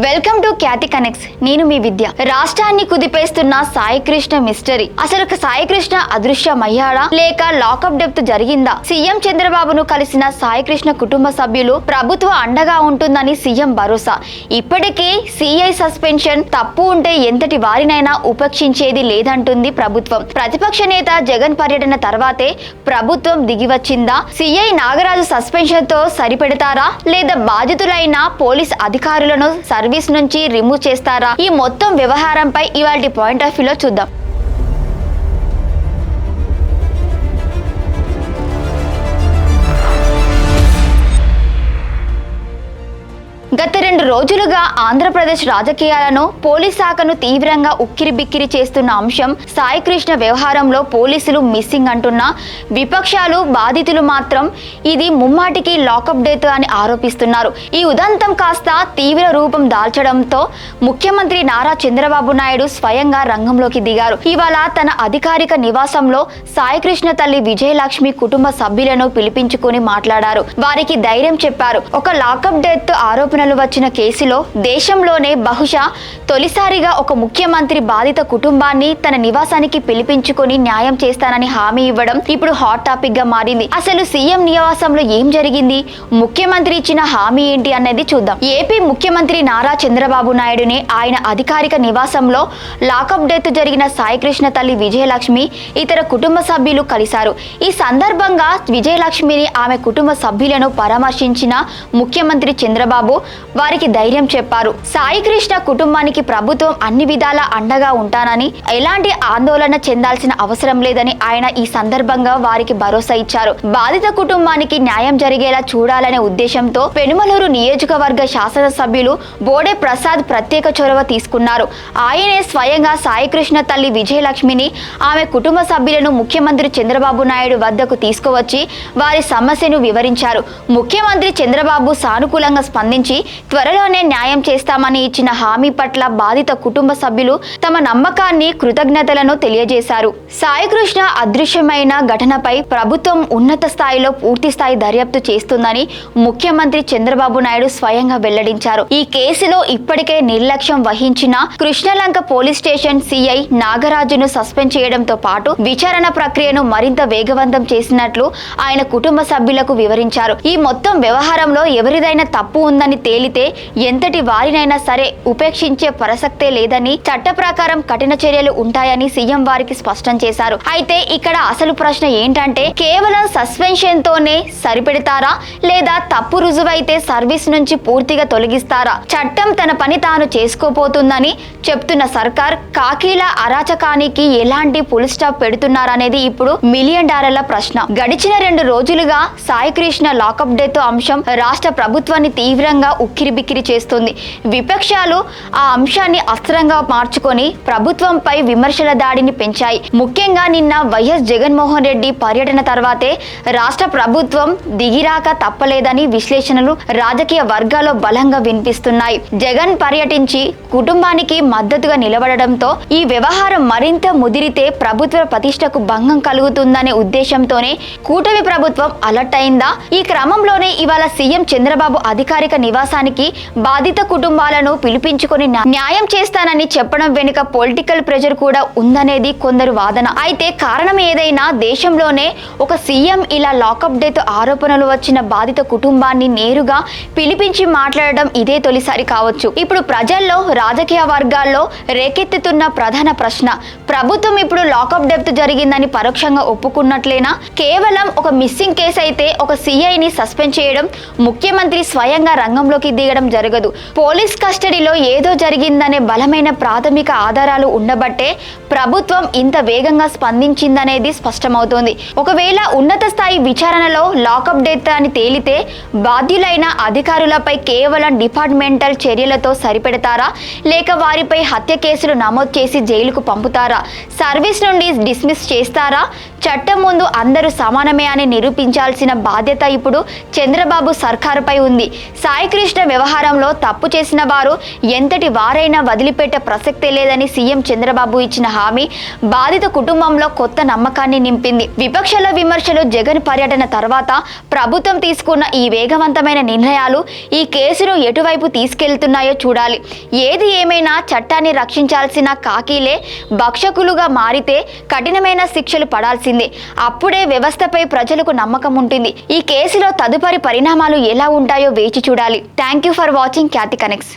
Welcome to Khyati connects. నేను మీ విద్య. రాష్ట్రాన్ని కుదిపేస్తున్న Saikrishna mystery. అసలు సాయికృష్ణ అదృశ్యమయ్యాడా లేక లాకప్ డెత్ జరిగిందా? సీఎం చంద్రబాబును కలిసిన సాయికృష్ణ కుటుంబ సభ్యులు ప్రభుత్వ అండగా ఉంటుందని సీఎం భరోసా. ఇప్పటికే సిఐ సస్పెన్షన్ తప్పు ఉంటే ఎంతటి వారినైనా ఉపేక్షించేది లేదంటుంది ప్రభుత్వం. ప్రతిపక్ష నేత జగన్ పర్యటన తర్వాతే ప్రభుత్వం దిగివచ్చిందా? సిఐ నాగరాజు సస్పెన్షన్ తో సరిపెడతారా లేదా బాధితులైన పోలీస్ అధికారులను సర్వీస్ నుంచి రిమూవ్ చేస్తారా? ఈ మొత్తం వ్యవహారంపై ఇవాల్టి పాయింట్ ఆఫ్ వ్యూలో చూద్దాం. గత 2 రోజులుగా ఆంధ్రప్రదేశ్ రాజకీయాలను పోలీస్ శాఖను తీవ్రంగా ఉక్కిరిబిక్కిరి చేస్తున్న అంశం సాయికృష్ణ వ్యవహారంలో పోలీసులు మిస్సింగ్ అంటున్న విపక్షాలు, బాధితులు మాత్రం ఇది ముమ్మాటికి లాకప్ డెత్ అని ఆరోపిస్తున్నారు. ఈ ఉదంతం కాస్త తీవ్ర రూపం దాల్చడంతో ముఖ్యమంత్రి నారా చంద్రబాబు నాయుడు స్వయంగా రంగంలోకి దిగారు. ఇవాళ తన అధికారిక నివాసంలో సాయికృష్ణ తల్లి విజయలక్ష్మి కుటుంబ సభ్యులను పిలిపించుకుని మాట్లాడారు. వారికి ధైర్యం చెప్పారు. ఒక లాకప్ డెత్ ఆరోపణలు వచ్చిన కేసులో దేశంలోనే బహుశా తొలిసారిగా ఒక ముఖ్యమంత్రి బాధిత కుటుంబాన్ని తన నివాసానికి పిలిపించుకొని న్యాయం చేస్తానని హామీ ఇవ్వడం ఇప్పుడు హాట్ టాపిక్ గా మారింది. అసలు సీఎం నివాసంలో ఏం జరిగింది, ముఖ్యమంత్రి ఇచ్చిన హామీ ఏంటి అనేది చూద్దాం. ఏపీ ముఖ్యమంత్రి నారా చంద్రబాబు నాయుడుని ఆయన అధికారిక నివాసంలో లాకప్ డెత్ జరిగిన సాయికృష్ణ తల్లి విజయలక్ష్మి ఇతర కుటుంబ సభ్యులు కలిశారు. ఈ సందర్భంగా విజయలక్ష్మిని, ఆమె కుటుంబ సభ్యులను పరామర్శించిన ముఖ్యమంత్రి చంద్రబాబు వారికి ధైర్యం చెప్పారు. సాయికృష్ణ కుటుంబానికి ప్రభుత్వం అన్ని విధాలా అండగా ఉంటానని, ఎలాంటి ఆందోళన చెందాల్సిన అవసరం లేదని ఆయన ఈ సందర్భంగా వారికి భరోసా ఇచ్చారు. బాధిత కుటుంబానికి న్యాయం జరిగేలా చూడాలనే ఉద్దేశంతో పెనుమలూరు నియోజకవర్గ శాసనసభ్యులు బోడే ప్రసాద్ ప్రత్యేక చొరవ తీసుకున్నారు. ఆయనే స్వయంగా సాయికృష్ణ తల్లి విజయలక్ష్మిని, ఆమె కుటుంబ సభ్యులను ముఖ్యమంత్రి చంద్రబాబు నాయుడు వద్దకు తీసుకువచ్చి వారి సమస్యను వివరించారు. ముఖ్యమంత్రి చంద్రబాబు సానుకూలంగా స్పందించి త్వరలోనే న్యాయం చేస్తామని ఇచ్చిన హామీ పట్ల బాధిత కుటుంబ సభ్యులు తమ నమ్మకాన్ని, కృతజ్ఞతలను తెలియజేశారు. సాయికృష్ణ అదృశ్యమైన ఘటనపై ప్రభుత్వం ఉన్నత స్థాయిలో పూర్తి స్థాయి దర్యాప్తు చేస్తుందని ముఖ్యమంత్రి చంద్రబాబు నాయుడు స్వయంగా వెల్లడించారు. ఈ కేసులో ఇప్పటికే నిర్లక్ష్యం వహించిన కృష్ణలంక పోలీస్ స్టేషన్ సిఐ నాగరాజును సస్పెండ్ చేయడంతో పాటు విచారణ ప్రక్రియను మరింత వేగవంతం చేసినట్లు ఆయన కుటుంబ సభ్యులకు వివరించారు. ఈ మొత్తం వ్యవహారంలో ఎవరిదైనా తప్పు ఉందని తేలితే ఎంతటి వారినైనా సరే ఉపేక్షించే ప్రసక్తే లేదని, చట్ట ప్రకారం కఠిన చర్యలు ఉంటాయని సీఎం వారికి స్పష్టం చేశారు. అయితే ఇక్కడ అసలు ప్రశ్న ఏంటంటే, కేవలం సస్పెన్షన్ తోనే సరిపెడతారా లేదా తప్పు రుజువైతే సర్వీస్ నుంచి పూర్తిగా తొలగిస్తారా? చట్టం తన పని తాను చేసుకోపోతుందని చెప్తున్న సర్కార్ కాకీల అరాచకానికి ఎలాంటి ఫుల్ స్టాప్ పెడుతున్నారనేది ఇప్పుడు $1,000,000 ప్రశ్న. గడిచిన 2 రోజులుగా సాయికృష్ణ లాకప్ డెత్ అంశం రాష్ట్ర ప్రభుత్వాన్ని తీవ్రంగా ఉక్కిరిబిక్కిరి చేస్తుంది. విపక్షాలు ఆ అంశాన్ని అస్త్రంగా మార్చుకొని ప్రభుత్వంపై విమర్శల దాడిని పెంచాయి. ముఖ్యంగా నిన్న వైఎస్ జగన్మోహన్ రెడ్డి పర్యటన తర్వాతే రాష్ట్ర ప్రభుత్వం దిగిరాక తప్పలేదని విశ్లేషణలు రాజకీయ వర్గాల్లో బలంగా వినిపిస్తున్నాయి. జగన్ పర్యటించి కుటుంబానికి మద్దతుగా నిలబడడంతో ఈ వ్యవహారం మరింత ముదిరితే ప్రభుత్వ ప్రతిష్టకు భంగం కలుగుతుందనే ఉద్దేశంతోనే కూటమి ప్రభుత్వం అలర్ట్ అయిందా? ఈ క్రమంలోనే ఇవాళ సీఎం చంద్రబాబు అధికారిక నివాసానికి బాధిత కుటుంబాలను పిలిపించుకొని న్యాయం చేస్తానని చెప్పడం వెనుక పొలిటికల్ ప్రెషర్ కూడా ఉందనేది కొందరు వాదన. అయితే కారణం ఏదైనా దేశంలోనే ఒక సీఎం ఇలా లాకప్ డెత్ ఆరోపణలు వచ్చిన బాధిత కుటుంబాన్ని నేరుగా పిలిపించి మాట్లాడడం ఇదే తొలిసారి కావచ్చు. ఇప్పుడు ప్రజల్లో, రాజకీయ వర్గాల్లో రేకెత్తుతున్న ప్రధాన ప్రశ్న, ప్రభుత్వం ఇప్పుడు లాకప్ డెత్ జరిగిందని పరోక్షంగా ఒప్పుకున్నట్లేనా? కేవలం ఒక మిస్సింగ్ కేసు అయితే ఒక సిఐని సస్పెండ్ చేయడం, ముఖ్యమంత్రి స్వయంగా రంగంలోకి దిగడం జరగదు. పోలీస్ కస్టడీలో ఏదో జరిగిందనే బలమైన ప్రాథమిక ఆధారాలు ఉండబట్టే ప్రభుత్వం ఇంత వేగంగా స్పందించిందనేది స్పష్టమవుతోంది. ఒకవేళ ఉన్నత స్థాయి విచారణలో లాకప్ డెత్ అని తేలితే బాధ్యులైన అధికారులపై కేవలం డిపార్ట్మెంటల్ చర్యలతో సరిపెడతారా లేక వారిపై హత్య కేసులు నమోదు చేసి జైలుకు పంపుతారా? సర్వీస్ నుండి డిస్మిస్ చేస్తారా? చట్టం ముందు అందరూ సమానమే అని నిరూపించాల్సిన బాధ్యత ఇప్పుడు చంద్రబాబు సర్కారుపై ఉంది. సాయికృష్ణ వ్యవహారం వ్యవహారంలో తప్పు చేసిన వారు ఎంతటి వారైనా వదిలిపెట్టే ప్రసక్తే లేదని సీఎం చంద్రబాబు ఇచ్చిన హామీ బాధిత కుటుంబంలో కొత్త నమ్మకాన్ని నింపింది. విపక్షాల విమర్శలు, జగన్ పర్యటన తర్వాత ప్రభుత్వం తీసుకున్న ఈ వేగవంతమైన నిర్ణయాలు ఈ కేసును ఎటువైపు తీసుకెళ్తున్నాయో చూడాలి. ఏది ఏమైనా చట్టాన్ని రక్షించాల్సిన కాకీలే భక్షకులుగా మారితే కఠినమైన శిక్షలు పడాల్సిందే. అప్పుడే వ్యవస్థపై ప్రజలకు నమ్మకం ఉంటుంది. ఈ కేసులో తదుపరి పరిణామాలు ఎలా ఉంటాయో వేచి చూడాలి. Thank you for watching Khyati connects.